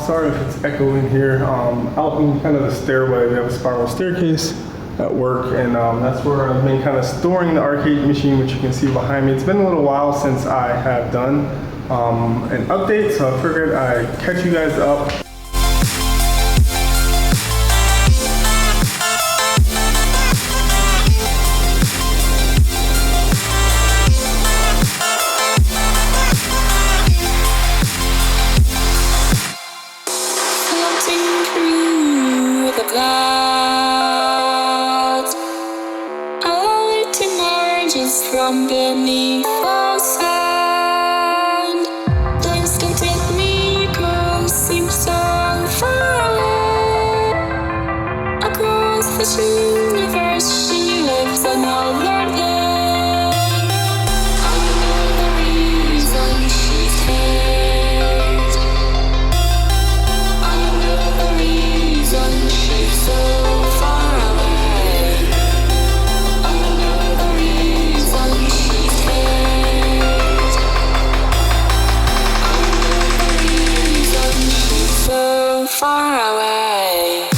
Sorry if it's echoing here. Out in kind of the stairway, we have a spiral staircase at work, and that's where I've been kind of storing the arcade machine, which you can see behind me. It's been a little while since I have done an update, so I figured I'd catch you guys up. From beneath the sand, please don't take me across, seems so far away. Across this universe, she lives another day. I know the reason she stays. I know the reason she's so far away. I know the reason she stays. I know the reason she's so far away.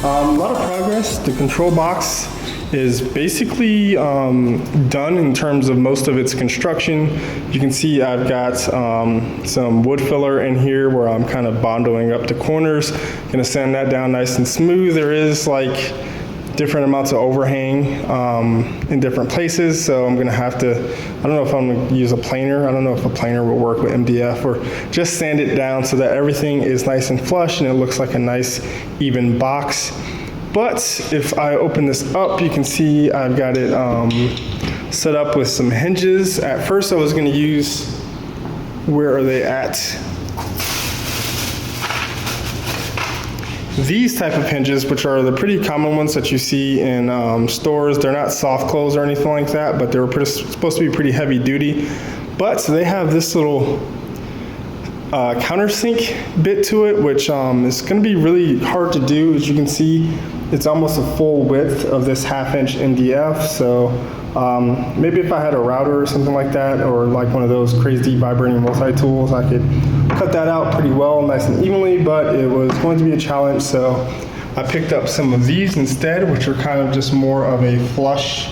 A lot of progress. The control box is basically done in terms of most of its construction. You can see I've got some wood filler in here where I'm kind of bondoing up the corners. Gonna sand that down nice and smooth. There is like different amounts of overhang in different places, so I'm gonna have to, I don't know if I'm gonna use a planer. I don't know if a planer will work with MDF, or just sand it down so that everything is nice and flush and it looks like a nice even box. But if I open this up, you can see I've got it set up with some hinges. At first I was gonna use, where are they at? These type of hinges, which are the pretty common ones that you see in stores. They're not soft close or anything like that, but they were supposed to be pretty heavy duty. But they have this little countersink bit to it, which is going to be really hard to do. As you can see, it's almost a full width of this 1/2 inch MDF. So maybe if I had a router or something like that, or like one of those crazy vibrating multi-tools, I could cut that out pretty well, nice and evenly, but it was going to be a challenge. So I picked up some of these instead, which are kind of just more of a flush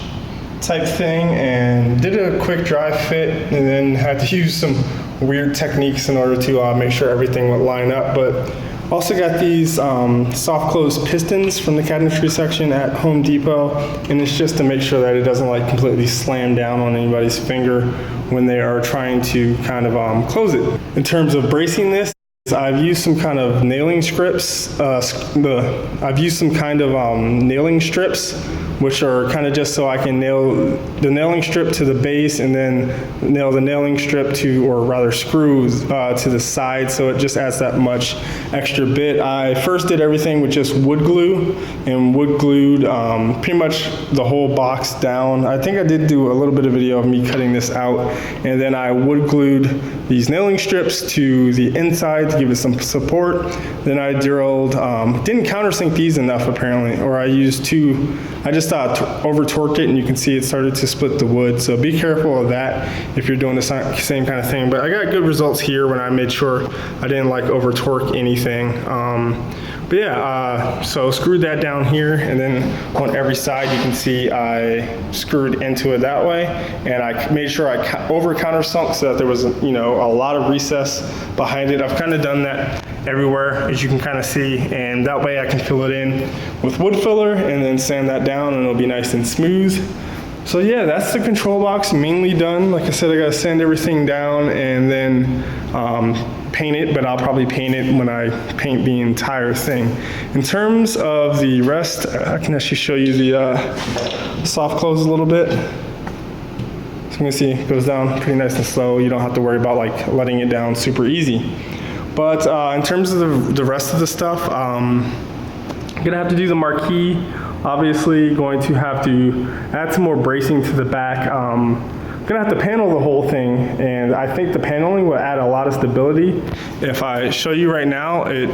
type thing, and did a quick dry fit, and then had to use some weird techniques in order to make sure everything would line up. But also got these soft close pistons from the cabinetry section at Home Depot, and it's just to make sure that it doesn't like completely slam down on anybody's finger when they are trying to kind of close it. In terms of bracing this, I've used some kind of nailing strips. Which are kind of just so I can nail the nailing strip to the base and then nail the nailing strip to, or rather screws to the side, so it just adds that much extra bit. I first did everything with just wood glue, and wood glued pretty much the whole box down. I think I did do a little bit of video of me cutting this out, and then I wood glued these nailing strips to the inside to give it some support. Then I drilled, didn't countersink these enough apparently, or I used I just over torqued it, and you can see it started to split the wood. So be careful of that if you're doing the same kind of thing. But I got good results here when I made sure I didn't like over torque anything. But yeah, so screwed that down here, and then on every side you can see I screwed into it that way, and I made sure I over countersunk so that there was, you know, a lot of recess behind it. I've kind of done that everywhere, as you can kind of see, and that way I can fill it in with wood filler and then sand that down, and it'll be nice and smooth. So yeah, that's the control box mainly done. Like I said, I gotta sand everything down and then paint it, but I'll probably paint it when I paint the entire thing. In terms of the rest, I can actually show you the soft close a little bit. So you can see it goes down pretty nice and slow. You don't have to worry about like letting it down super easy. But in terms of the rest of the stuff, I'm gonna have to do the marquee. Obviously going to have to add some more bracing to the back. Gonna have to panel the whole thing, and I think the paneling will add a lot of stability. If I show you right now, it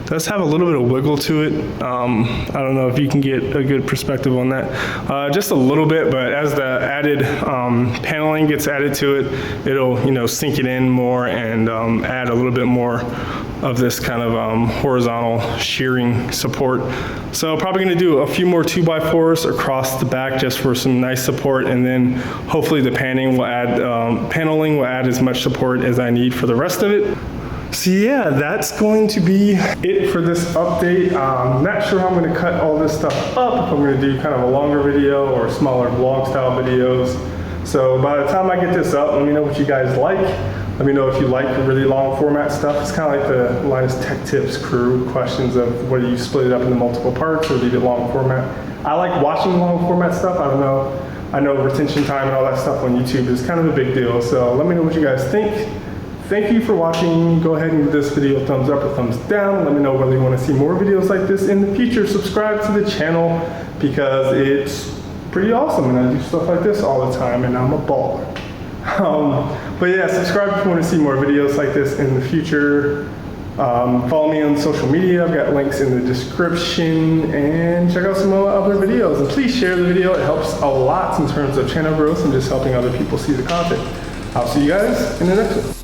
does have a little bit of wiggle to it. I don't know if you can get a good perspective on that. Just a little bit, but as the added paneling gets added to it, it'll, you know, sink it in more and add a little bit more of this kind of horizontal shearing support. So probably gonna do a few more 2x4s across the back just for some nice support, and then hopefully the paneling will add as much support as I need for the rest of it. So yeah, that's going to be it for this update. I'm not sure how I'm gonna cut all this stuff up, if I'm gonna do kind of a longer video or smaller vlog style videos. So by the time I get this up, let me know what you guys like. Let me know if you like really long format stuff. It's kind of like the Linus Tech Tips crew questions of whether you split it up into multiple parts or leave it long format. I like watching long format stuff. I don't know. I know retention time and all that stuff on YouTube is kind of a big deal. So let me know what you guys think. Thank you for watching. Go ahead and give this video a thumbs up or thumbs down. Let me know whether you want to see more videos like this in the future. Subscribe to the channel because it's pretty awesome and I do stuff like this all the time and I'm a baller. But yeah, subscribe if you want to see more videos like this in the future. Follow me on social media. I've got links in the description, and check out some other videos. And please share the video. It helps a lot in terms of channel growth and just helping other people see the content. I'll see you guys in the next one.